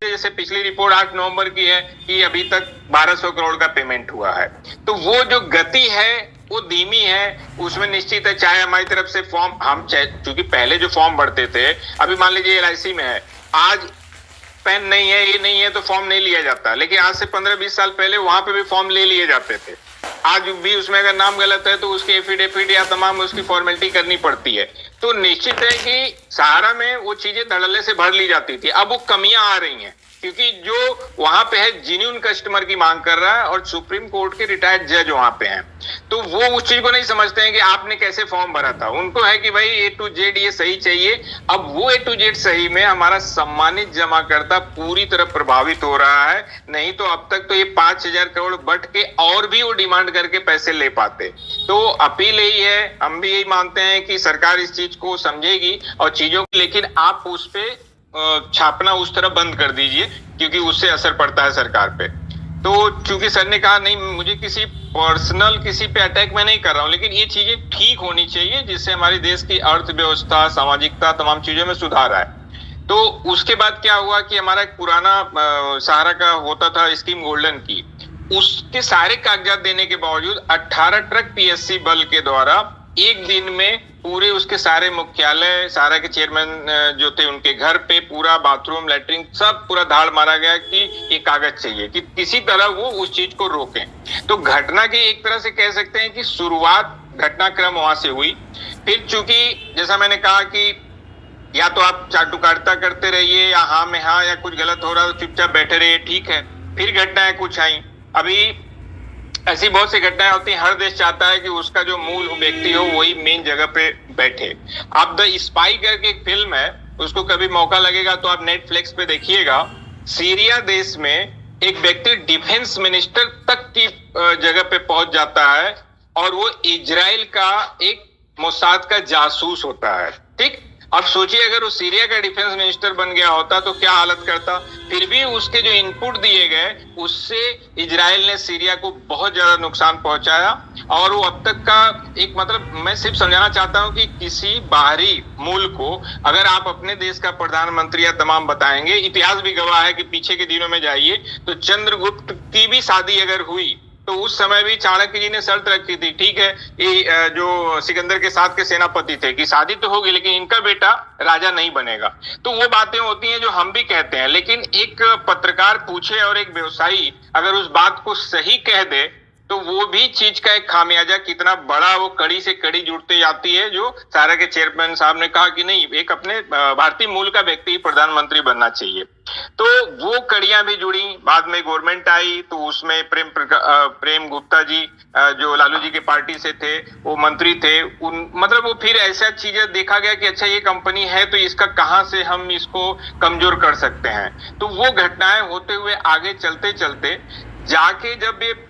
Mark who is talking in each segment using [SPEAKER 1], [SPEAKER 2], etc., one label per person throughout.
[SPEAKER 1] जैसे पिछली रिपोर्ट 8 नवंबर की है कि अभी तक 1200 करोड़ का पेमेंट हुआ है, तो वो जो गति है वो धीमी है। उसमें निश्चित है, चाहे हमारी तरफ से फॉर्म, हम क्योंकि पहले जो फॉर्म भरते थे, अभी मान लीजिए LIC में है, आज पैन नहीं है, ये नहीं है, तो फॉर्म नहीं लिया जाता, लेकिन आज से 15-20 साल पहले वहां पे भी फॉर्म ले लिए जाते थे। आज भी उसमें अगर नाम गलत है तो उसकी एफिडेविट या तमाम उसकी फॉर्मेलिटी करनी पड़ती है। तो निश्चित है कि सहारा में वो चीजें धड़ल्ले से भर ली जाती थी, अब वो कमियां आ रही हैं, क्योंकि जो वहां पे है जेन्युइन कस्टमर की मांग कर रहा है और सुप्रीम कोर्ट के रिटायर्ड जज वहां पे हैं, तो वो उस चीज को नहीं समझते हैं कि आपने कैसे फॉर्म भरा था। उनको है कि भाई A to Z ये सही चाहिए। अब वो A to Z सही में हमारा सम्मानित जमाकर्ता पूरी तरह प्रभावित हो रहा है। नहीं तो अब तक तो ये 5000 करोड़ बट के और भी वो डिमांड करके पैसे ले पाते। तो अपील यही है, हम भी यही मानते हैं कि सरकार इस चीज को समझेगी और चीजों की, लेकिन आप उस पे छापना उस तरह बंद कर दीजिए, क्योंकि उससे असर पड़ता है सरकार पे। तो चूंकि सर ने कहा नहीं, मुझे किसी पर्सनल किसी पे अटैक मैं नहीं कर रहा हूं, लेकिन ये चीजें ठीक होनी चाहिए जिससे हमारे देश की अर्थव्यवस्था, सामाजिकता, तमाम चीजों में सुधार आए। तो उसके बाद क्या हुआ कि हमारा एक पुराना सहारा का होता था स्कीम गोल्डन की, उसके सारे कागजात देने के बावजूद 18 ट्रक PSC बल के द्वारा एक दिन में पूरे उसके सारे मुख्यालय, सहारा के चेयरमैन जो थे उनके घर पे पूरा बाथरूम, लैट्रिन सब पूरा धाड़ मारा गया कि ये कागज चाहिए, कि किसी तरह वो उस चीज को रोकें। तो घटना की एक तरह से कह सकते हैं कि शुरुआत घटनाक्रम वहां से हुई। फिर चूंकि जैसा मैंने कहा कि या तो आप चाटुकारिता करते रहिए या हाँ में हाँ, या कुछ गलत हो रहा है तो चुपचाप बैठे रहिए, ठीक है। फिर घटनाएं कुछ आई, अभी ऐसी बहुत सी घटनाएं होती हैं। हर देश चाहता है कि उसका जो मूल व्यक्ति हो वही मेन जगह पे बैठे। आप द स्पाई करके एक फिल्म है, उसको कभी मौका लगेगा तो आप नेटफ्लिक्स पे देखिएगा। सीरिया देश में एक व्यक्ति डिफेंस मिनिस्टर तक की जगह पे पहुंच जाता है और वो इजराइल का एक मोसाद का जासूस होता है, ठीक। अब सोचिए अगर वो सीरिया का डिफेंस मिनिस्टर बन गया होता तो क्या हालत करता। फिर भी उसके जो इनपुट दिए गए उससे इजराइल ने सीरिया को बहुत ज्यादा नुकसान पहुंचाया। और वो अब तक का एक, मतलब मैं सिर्फ समझाना चाहता हूं कि किसी बाहरी मुल्क को अगर आप अपने देश का प्रधानमंत्री या तमाम बताएंगे, इतिहास भी गवाह है कि पीछे के दिनों में जाइए तो चंद्रगुप्त की भी शादी अगर हुई तो उस समय भी चाणक्य जी ने शर्त रखी थी, ठीक है, ये जो सिकंदर के साथ के सेनापति थे, कि शादी तो होगी लेकिन इनका बेटा राजा नहीं बनेगा। तो वो बातें होती हैं जो हम भी कहते हैं, लेकिन एक पत्रकार पूछे और एक व्यवसायी अगर उस बात को सही कह दे तो वो भी चीज का एक खामियाजा कितना बड़ा, वो कड़ी से कड़ी जुड़ते जाती है। जो सहारा के चेयरमैन साहब ने कहा कि नहीं, एक अपने भारतीय मूल का व्यक्ति प्रधानमंत्री बनना चाहिए, तो वो कड़ियां भी जुड़ी। बाद में गवर्नमेंट आई तो उसमें प्रेम गुप्ता जी जो लालू जी के पार्टी से थे, वो मंत्री थे, मतलब वो फिर ऐसा चीजें देखा गया कि अच्छा ये कंपनी है तो इसका कहां से हम इसको कमजोर कर सकते हैं। तो वो घटनाएं होते हुए आगे चलते चलते जाके जब ये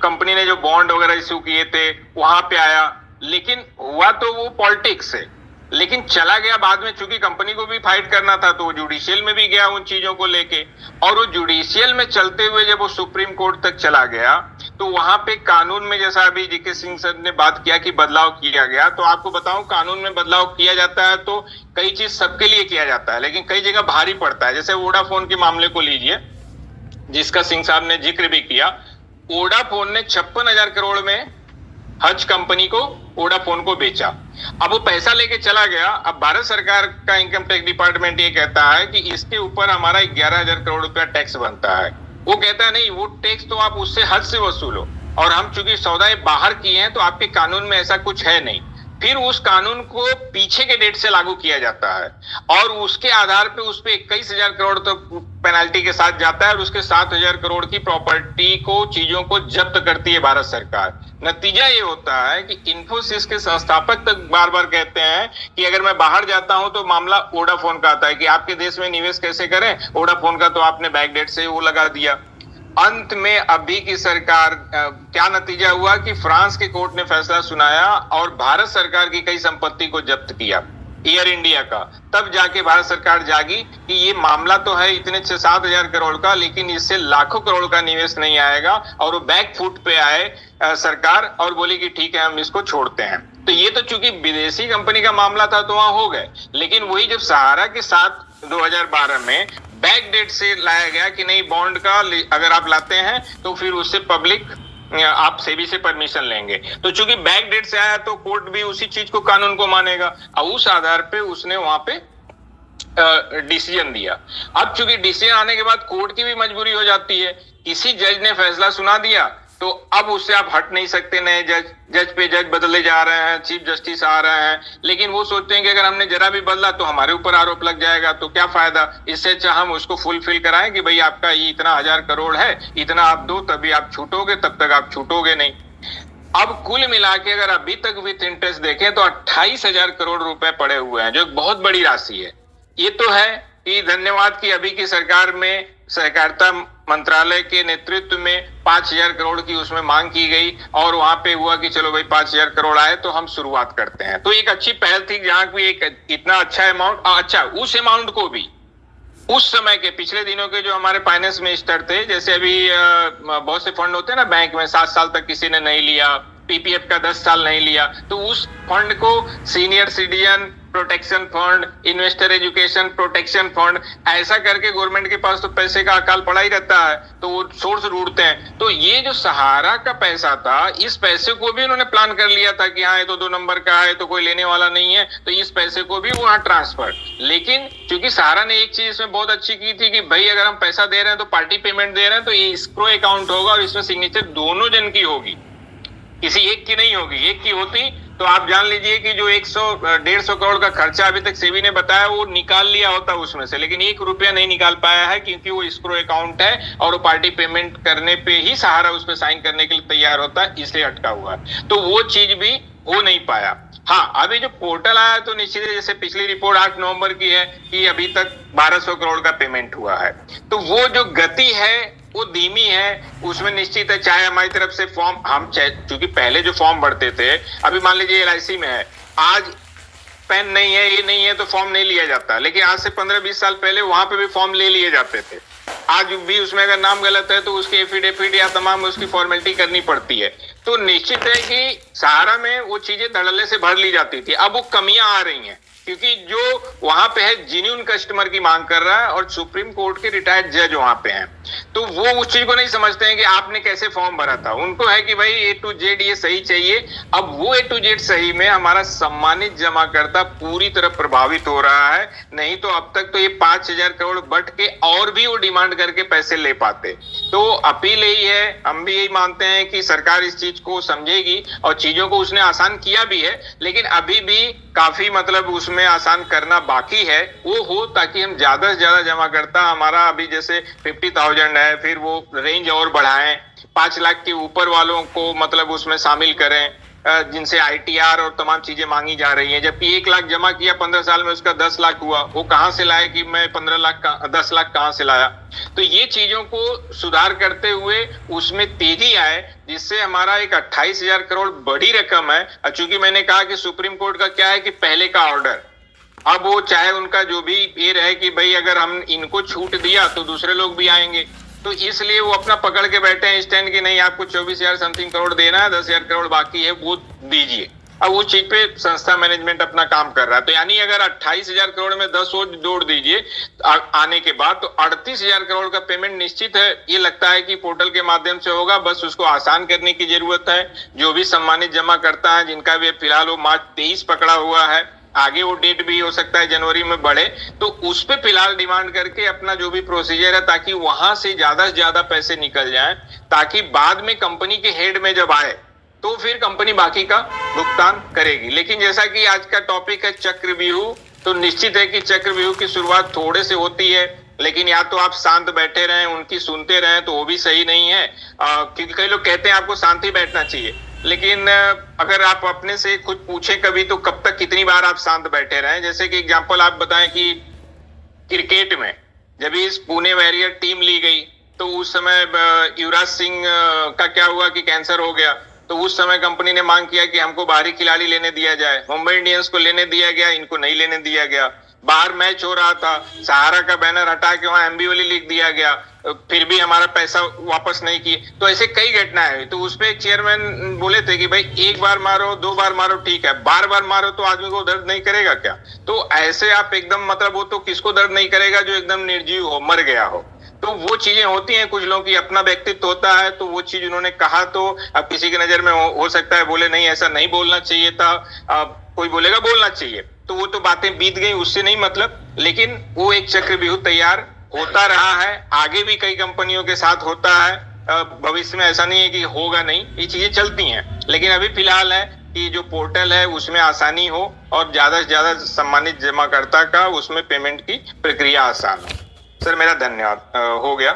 [SPEAKER 1] कंपनी ने जो बॉन्ड वगैरह इश्यू किए थे वहां पे आया, लेकिन हुआ तो वो पॉलिटिक्स से, लेकिन चला गया बाद में। चूंकि कंपनी को भी फाइट करना था तो वो जुडिशियल में भी गया उन चीजों को लेके, और वो जुडिशियल में चलते हुए जब वो सुप्रीम कोर्ट तक चला गया तो वहां पे कानून में, जैसा अभी जीके सिंह सर ने बात किया कि बदलाव किया गया, तो आपको बताऊं कानून में बदलाव किया जाता है तो कई चीज सबके लिए किया जाता है, लेकिन कई जगह भारी पड़ता है। जैसे वोडाफोन के मामले को लीजिए, जिसका सिंह साहब ने जिक्र भी किया। वोडाफोन ने 56,000 करोड़ में हज कंपनी को, वोडाफोन को बेचा। अब वो पैसा लेके चला गया। अब भारत सरकार का इनकम टैक्स डिपार्टमेंट ये कहता है कि इसके ऊपर हमारा 11,000 करोड़ रुपया टैक्स बनता है। वो कहता है नहीं, वो टैक्स तो आप उससे हज से वसूलो, और हम चूंकि सौदा बाहर किए हैं तो आपके कानून में ऐसा कुछ है नहीं। फिर उस कानून को पीछे के डेट से लागू किया जाता है और उसके आधार पे उस पे 21,000 करोड़ तो पेनल्टी के साथ जाता है और उसके 7,000 करोड़ की प्रॉपर्टी को, चीजों को जब्त करती है भारत सरकार। नतीजा ये होता है कि इन्फोसिस के संस्थापक तक बार बार कहते हैं कि अगर मैं बाहर जाता हूं तो मामला वोडाफोन का आता है कि आपके देश में निवेश कैसे करें, वोडाफोन का तो आपने बैक डेट से वो लगा दिया। अंत में अभी की सरकार क्या नतीजा हुआ कि फ्रांस के कोर्ट ने फैसला सुनाया और भारत सरकार की कई संपत्ति को जब्त किया, एयर इंडिया का। तब जाके भारत सरकार जागी कि ये मामला तो है इतने 6-7 हजार करोड़ का, लेकिन इससे लाखों करोड़ का निवेश नहीं आएगा, और वो बैक फुट पे आए सरकार और बोली कि ठीक है हम इसको छोड़ते हैं। तो तो ये तो चूंकि विदेशी कंपनी का मामला था तो वहां हो गए, लेकिन वही जब सहारा के साथ 2012 में बैक डेट से लाया गया कि नहीं बॉन्ड का अगर आप लाते हैं तो फिर उससे पब्लिक आप सेबी से परमिशन लेंगे, तो चूंकि बैक डेट से आया तो कोर्ट भी उसी चीज को कानून को मानेगा और उस आधार पे उसने वहां पे डिसीजन दिया। अब चूंकि डिसीजन आने के बाद कोर्ट की भी मजबूरी हो जाती है, किसी जज ने फैसला सुना दिया तो अब उससे आप हट नहीं सकते, नए जज पे जज बदले जा रहे हैं, चीफ जस्टिस आ रहे हैं, लेकिन वो सोचते हैं कि अगर हमने जरा भी बदला तो हमारे ऊपर आरोप लग जाएगा, तो क्या फायदा, इससे अच्छा हम उसको फुलफिल कराएं कि भाई आपका ये इतना 1000 करोड़ है, इतना आप दो तभी आप छूटोगे, तब तक आप छूटोगे नहीं। अब कुल मिला के अगर अभी तक विथ इंटरेस्ट देखें तो 28,000 करोड़ रुपए पड़े हुए हैं, जो एक बहुत बड़ी राशि है। ये तो है कि धन्यवाद कि अभी की सरकार में सहकारिता मंत्रालय के नेतृत्व में 5,000 करोड़ की उसमें मांग की गई और वहां पे हुआ कि चलो भाई 5,000 करोड़ आए तो हम शुरुआत करते हैं, तो एक अच्छी पहल थी जहां भी एक इतना अच्छा अमाउंट, अच्छा उस अमाउंट को भी उस समय के पिछले दिनों के जो हमारे फाइनेंस मिनिस्टर थे, जैसे अभी बहुत से फंड होते हैं ना बैंक में, 7 साल तक किसी ने नहीं लिया, पीपीएफ का 10 साल नहीं लिया, तो उस फंड को senior citizen protection fund, investor education protection fund, ऐसा करके गवर्नमेंट के पास तो पैसे का अकाल पड़ा ही रहता है, तो वो सोर्स ढूंढते हैं। तो ये जो सहारा का पैसा था, इस पैसे को भी उन्होंने प्लान कर लिया था कि हाँ ये तो 2 नंबर का है तो कोई लेने वाला नहीं है, तो इस पैसे को भी वहां ट्रांसफर। लेकिन क्योंकि सहारा ने एक चीज इसमें बहुत अच्छी की थी कि भाई अगर हम पैसा दे रहे हैं तो पार्टी पेमेंट दे रहे हैं तो ये एस्क्रो अकाउंट होगा और इसमें सिग्नेचर दोनों जन की होगी, किसी एक की नहीं होगी। एक की होती तो आप जान लीजिए कि जो 100-150 करोड़ का खर्चा अभी तक सेबी ने बताया वो निकाल लिया होता उसमें से, लेकिन 1 रुपया नहीं निकाल पाया है क्योंकि वो एस्क्रो अकाउंट है और वो पार्टी पेमेंट करने पे ही सहारा उस पे साइन करने के लिए तैयार होता है, इसलिए अटका हुआ है, तो वो चीज भी हो नहीं पाया। हाँ, अभी जो पोर्टल आया तो निश्चित है, जैसे पिछली रिपोर्ट 8 नवंबर की है कि अभी तक 1200 करोड़ का पेमेंट हुआ है, तो वो जो गति है वो धीमी है, उसमें निश्चित है चाहे हमारी तरफ से फॉर्म हम क्योंकि पहले जो फॉर्म भरते थे, अभी मान लीजिए एलआईसी में है, आज पेन नहीं है, ये नहीं है तो फॉर्म नहीं लिया जाता, लेकिन आज से 15-20 साल पहले वहां पे भी फॉर्म ले लिए जाते थे। आज भी उसमें अगर नाम गलत है तो उसकी एफिडेविट या तमाम उसकी फॉर्मेलिटी करनी पड़ती है, तो निश्चित है कि सहारा में वो चीजें धड़ल्ले से भर ली जाती थी। अब वो कमियां आ रही हैं क्योंकि जो वहां पे है जेन्युइन कस्टमर की मांग कर रहा है और सुप्रीम कोर्ट के रिटायर्ड जज वहां पे हैं, तो वो उस चीज को नहीं समझते हैं कि आपने कैसे फॉर्म भरा था, उनको है कि भाई A to Z ये सही चाहिए। अब वो A to Z सही में हमारा सम्मानित जमाकर्ता पूरी तरह प्रभावित हो रहा है, नहीं तो अब तक तो ये 5,000 करोड़ बट के और भी वो डिमांड करके पैसे ले पाते। तो अपील यही है, हम भी यही मानते हैं कि सरकार इस चीज को समझेगी और चीजों को उसने आसान किया भी है, लेकिन अभी भी काफी मतलब उसमें आसान करना बाकी है, वो हो ताकि हम ज्यादा से ज्यादा जमा करता, हमारा अभी जैसे 50,000 है, फिर वो रेंज और बढ़ाएं, 5 लाख के ऊपर वालों को मतलब उसमें शामिल करें जिनसे आईटीआर और तमाम चीजें मांगी जा रही हैं, जबकि 1 लाख जमा किया 15 साल में उसका 10 लाख हुआ, वो कहां से लाए कि मैं 10 लाख कहां से लाया। तो ये चीजों को सुधार करते हुए उसमें तेजी आए, जिससे हमारा एक 28,000 करोड़ बड़ी रकम है। चूंकि मैंने कहा कि सुप्रीम कोर्ट का क्या है कि पहले का ऑर्डर, अब वो चाहे उनका जो भी ये रहे कि भाई अगर हम इनको छूट दिया तो दूसरे लोग भी आएंगे, तो इसलिए वो अपना पकड़ के बैठे हैं स्टैंड की नहीं आपको 24,000 समथिंग करोड़ देना है, 10,000 करोड़ बाकी है वो दीजिए। अब उस चीज पे संस्था मैनेजमेंट अपना काम कर रहा है, तो यानी अगर 28,000 करोड़ में 10 और जोड़ दीजिए आने के बाद तो 38,000 करोड़ का पेमेंट निश्चित है। ये लगता है कि पोर्टल के माध्यम से होगा, बस उसको आसान करने की जरूरत है। जो भी सम्मानित जमा करता है जिनका भी फिलहाल वो मार्च 23 पकड़ा हुआ है, आगे वो डेट भी हो सकता है जनवरी में बढ़े, तो उस पे फिलहाल डिमांड करके अपना जो भी प्रोसीजर है ताकि वहां से ज्यादा पैसे निकल जाएं, ताकि बाद में कंपनी के हेड में जब आए तो फिर कंपनी बाकी का भुगतान करेगी। लेकिन जैसा कि आज का टॉपिक है चक्रव्यूह, तो निश्चित है कि चक्रव्यूह की शुरुआत थोड़े से होती है, लेकिन या तो आप शांत बैठे रहें उनकी सुनते रहें तो वो भी सही नहीं है, क्योंकि कई लोग कहते हैं आपको शांति बैठना चाहिए, लेकिन अगर आप अपने से खुद पूछें कभी तो कब तक कितनी बार आप शांत बैठे रहें। जैसे कि एग्जांपल आप बताएं कि क्रिकेट में जब इस पुणे वॉरियर टीम ली गई तो उस समय युवराज सिंह का क्या हुआ कि कैंसर हो गया, तो उस समय कंपनी ने मांग किया कि हमको बाहरी खिलाड़ी लेने दिया जाए, मुंबई इंडियंस को लेने दिया गया, इनको नहीं लेने दिया गया। बाहर मैच हो रहा था, सहारा का बैनर हटा के वहां एम्बीवली लिख दिया गया, फिर भी हमारा पैसा वापस नहीं किए। तो ऐसे कई घटनाएं हुई। तो उसपे एक चेयरमैन बोले थे कि भाई एक बार मारो, दो बार मारो ठीक है, बार बार मारो तो आदमी को दर्द नहीं करेगा क्या? तो ऐसे आप एकदम मतलब वो तो किसको दर्द नहीं करेगा जो एकदम निर्जीव हो, मर गया हो। तो वो चीजें होती हैं, कुछ लोगों की अपना व्यक्तित्व होता है। तो वो चीज उन्होंने कहा, तो अब किसी की नजर में हो सकता है बोले नहीं ऐसा नहीं बोलना चाहिए था, कोई बोलेगा बोलना चाहिए। तो वो तो बातें बीत गई, उससे नहीं मतलब, लेकिन वो एक चक्रव्यूह तैयार होता रहा है, आगे भी कई कंपनियों के साथ होता है, भविष्य में ऐसा नहीं है कि होगा नहीं, ये चीजें चलती हैं। लेकिन अभी फिलहाल है कि जो पोर्टल है उसमें आसानी हो और ज्यादा से ज्यादा सम्मानित जमाकर्ता का उसमें पेमेंट की प्रक्रिया आसान हो। सर मेरा धन्यवाद, हो गया।